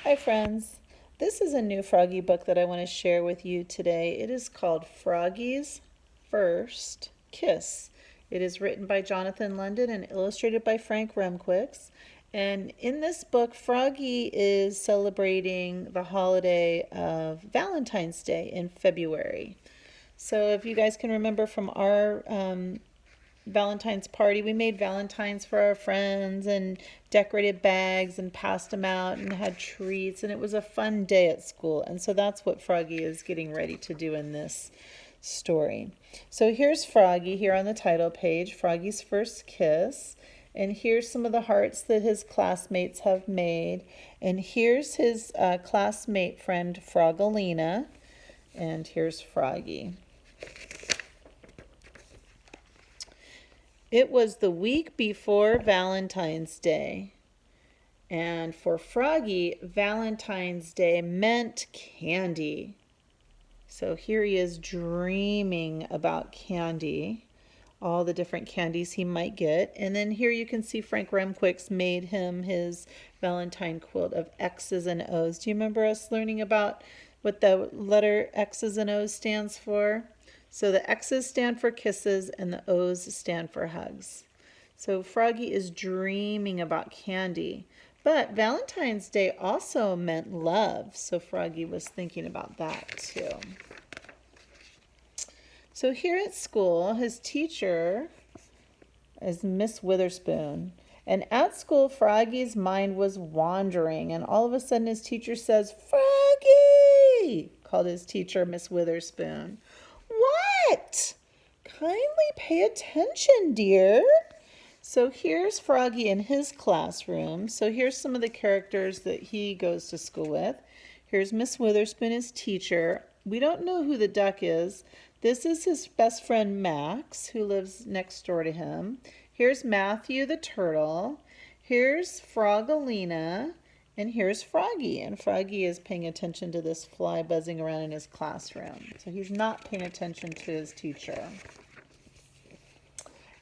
Hi, friends. This is a new Froggy book that I want to share with you today. It is called Froggy's First Kiss. It is written by Jonathan London and illustrated by Frank Remquix. And in this book, Froggy is celebrating the holiday of Valentine's Day in February. So, if you guys can remember from our Valentine's party. We made Valentines for our friends and decorated bags and passed them out and had treats, and it was a fun day at school. And so that's what Froggy is getting ready to do in this story. So here's Froggy here on the title page, Froggy's First Kiss. And here's some of the hearts that his classmates have made. And here's his classmate friend, Frogalina. And here's Froggy. It was the week before Valentine's Day. And for Froggy, Valentine's Day meant candy. So here he is dreaming about candy, all the different candies he might get. And then here you can see Frank Remquix made him his Valentine quilt of X's and O's. Do you remember us learning about what the letter X's and O's stands for? So the X's stand for kisses and the O's stand for hugs. So Froggy is dreaming about candy. But Valentine's Day also meant love. So Froggy was thinking about that too. So here at school, his teacher is Miss Witherspoon. And at school, Froggy's mind was wandering. And all of a sudden his teacher says, "Froggy!" called his teacher, Miss Witherspoon. "What?" "Kindly pay attention, dear." So here's Froggy in his classroom. So here's some of the characters that he goes to school with. Here's Miss Witherspoon, his teacher. We don't know who the duck is. This is his best friend Max, who lives next door to him. Here's Matthew the turtle. Here's Frogalina. And here's Froggy. And Froggy is paying attention to this fly buzzing around in his classroom. So he's not paying attention to his teacher.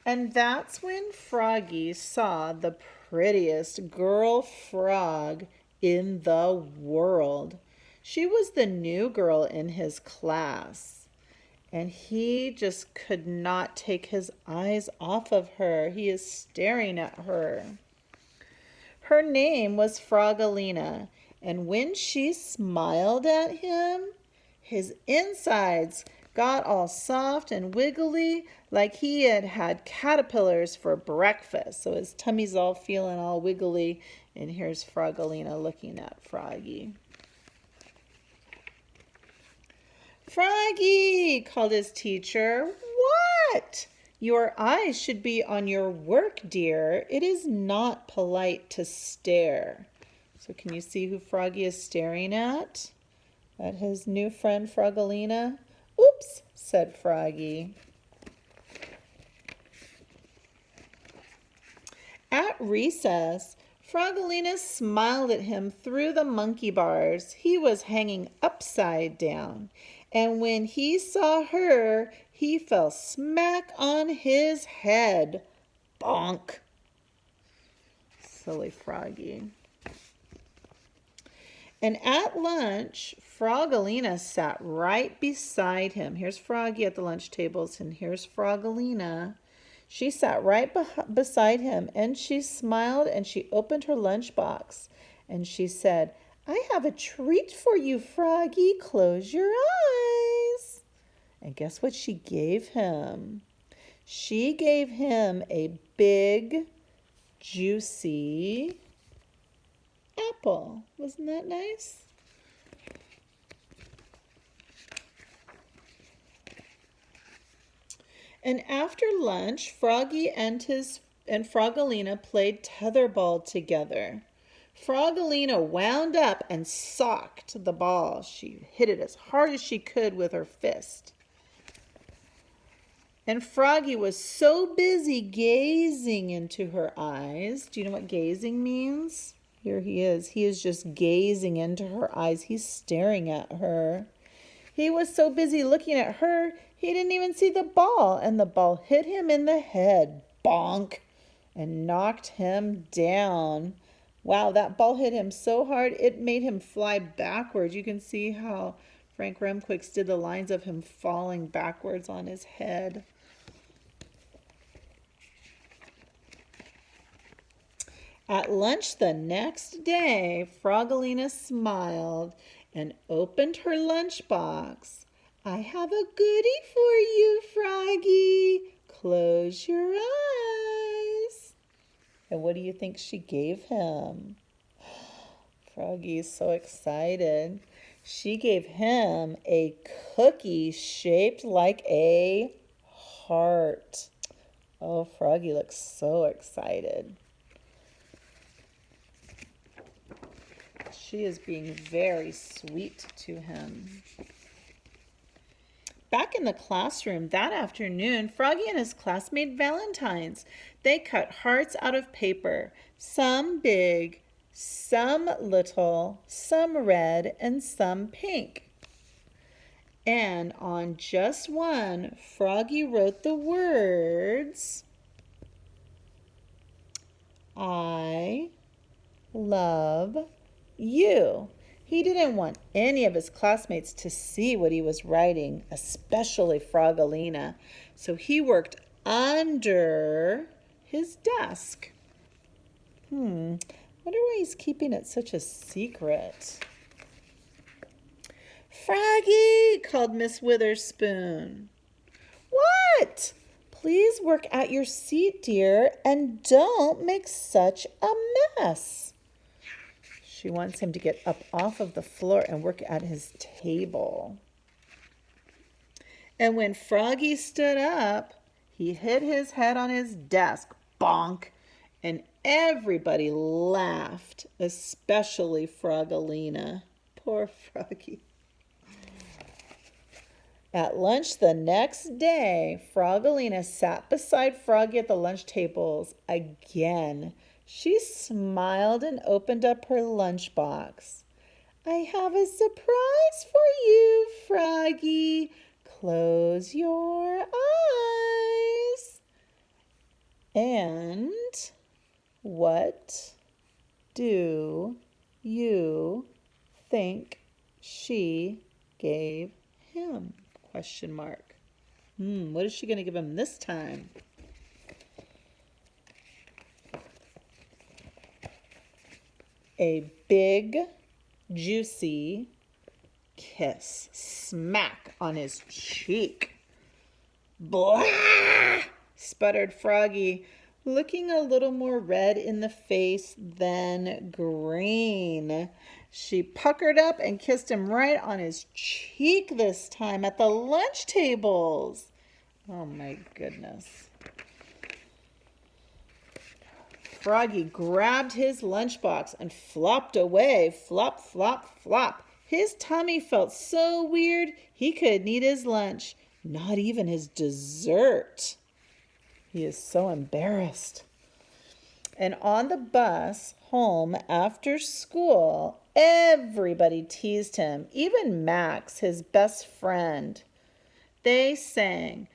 And that's when Froggy saw the prettiest girl frog in the world. She was the new girl in his class. And he just could not take his eyes off of her. He is staring at her. Her name was Frogalina, and when she smiled at him, his insides got all soft and wiggly like he had had caterpillars for breakfast. So his tummy's all feeling all wiggly, and here's Frogalina looking at Froggy. "Froggy," called his teacher. "What?" "Your eyes should be on your work, dear. It is not polite to stare." So can you see who Froggy is staring at? At his new friend Frogalina? "Oops," said Froggy. At recess, Frogalina smiled at him through the monkey bars. He was hanging upside down. And when he saw her, he fell smack on his head. Bonk. Silly Froggy. And at lunch, Frogalina sat right beside him. Here's Froggy at the lunch tables, and here's Frogalina. She sat right beside him, and she smiled, and she opened her lunchbox. And she said, "I have a treat for you, Froggy. Close your eyes." And guess what she gave him? She gave him a big, juicy apple. Wasn't that nice? And after lunch, Froggy and Frogalina played tetherball together. Frogalina wound up and socked the ball. She hit it as hard as she could with her fist. And Froggy was so busy gazing into her eyes. Do you know what gazing means? Here he is. He is just gazing into her eyes. He's staring at her. He was so busy looking at her, he didn't even see the ball, and the ball hit him in the head, bonk, and knocked him down. Wow, that ball hit him so hard it made him fly backwards. You can see how Frank Remquicks did the lines of him falling backwards on his head. At lunch the next day, Froggalina smiled and opened her lunchbox. I have a goodie for you, Froggy. Close your eyes. And what do you think she gave him? Froggy's so excited. She gave him a cookie shaped like a heart. Oh, Froggy looks so excited. She is being very sweet to him. Back in the classroom that afternoon, Froggy and his class made valentines. They cut hearts out of paper, some big, some little, some red, and some pink. And on just one, Froggy wrote the words, I love you. He didn't want any of his classmates to see what he was writing, especially Froggalina. So he worked under his desk. Wonder why he's keeping it such a secret. Froggy, called Miss Witherspoon. What? Please work at your seat, dear, and don't make such a mess. She wants him to get up off of the floor and work at his table. And when Froggy stood up, he hit his head on his desk, bonk, and everybody laughed, especially Froggalina. Poor Froggy. At lunch the next day, Froggalina sat beside Froggy at the lunch tables again. She smiled and opened up her lunchbox. I have a surprise for you, Froggy. Close your eyes. And what do you think she gave him? Question mark. What is she going to give him this time? A big, juicy kiss. Smack on his cheek. Blah! Sputtered Froggy, looking a little more red in the face than green. She puckered up and kissed him right on his cheek this time at the lunch tables. Oh my goodness. Froggy grabbed his lunchbox and flopped away. Flop, flop, flop. His tummy felt so weird he couldn't eat his lunch, not even his dessert. He is so embarrassed. And on the bus home after school, everybody teased him, even Max, his best friend. They sang,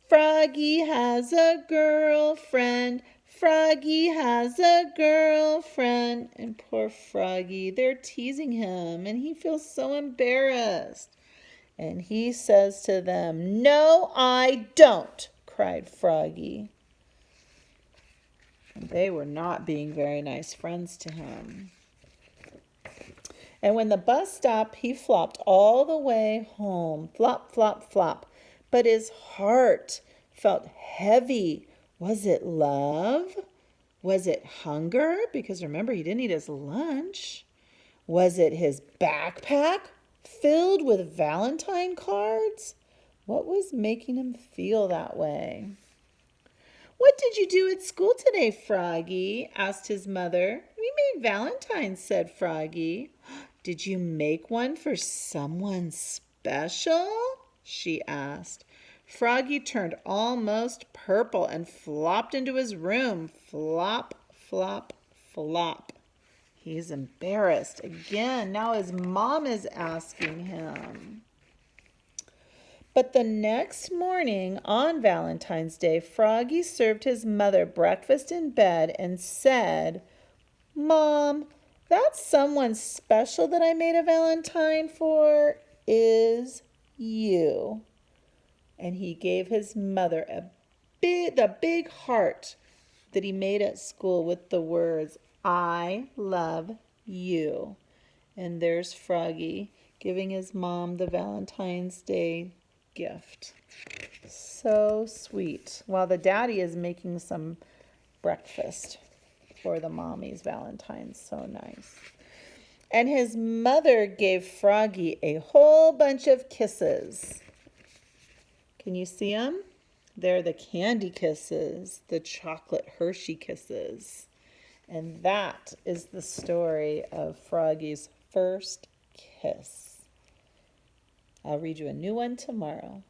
Froggy has a girlfriend. Froggy has a girlfriend. And poor Froggy, they're teasing him, and he feels so embarrassed. And he says to them, No, I don't, cried Froggy. And they were not being very nice friends to him. And when the bus stopped, he flopped all the way home. Flop, flop, flop. But his heart felt heavy. Was it love? Was it hunger? Because remember, he didn't eat his lunch. Was it his backpack filled with Valentine cards? What was making him feel that way? What did you do at school today, Froggy? Asked his mother. We made Valentines, said Froggy. Did you make one for someone special? She asked. Froggy turned almost purple and flopped into his room. Flop, flop, flop. He's embarrassed again. Now his mom is asking him. But the next morning on Valentine's Day, Froggy served his mother breakfast in bed and said, Mom, that someone special that I made a Valentine for is you. And he gave his mother the big heart that he made at school with the words, I love you. And there's Froggy giving his mom the Valentine's Day gift. So sweet. While the daddy is making some breakfast for the mommy's Valentine's. So nice. And his mother gave Froggy a whole bunch of kisses. Can you see them? They're the candy kisses, the chocolate Hershey kisses. And that is the story of Froggy's first kiss. I'll read you a new one tomorrow.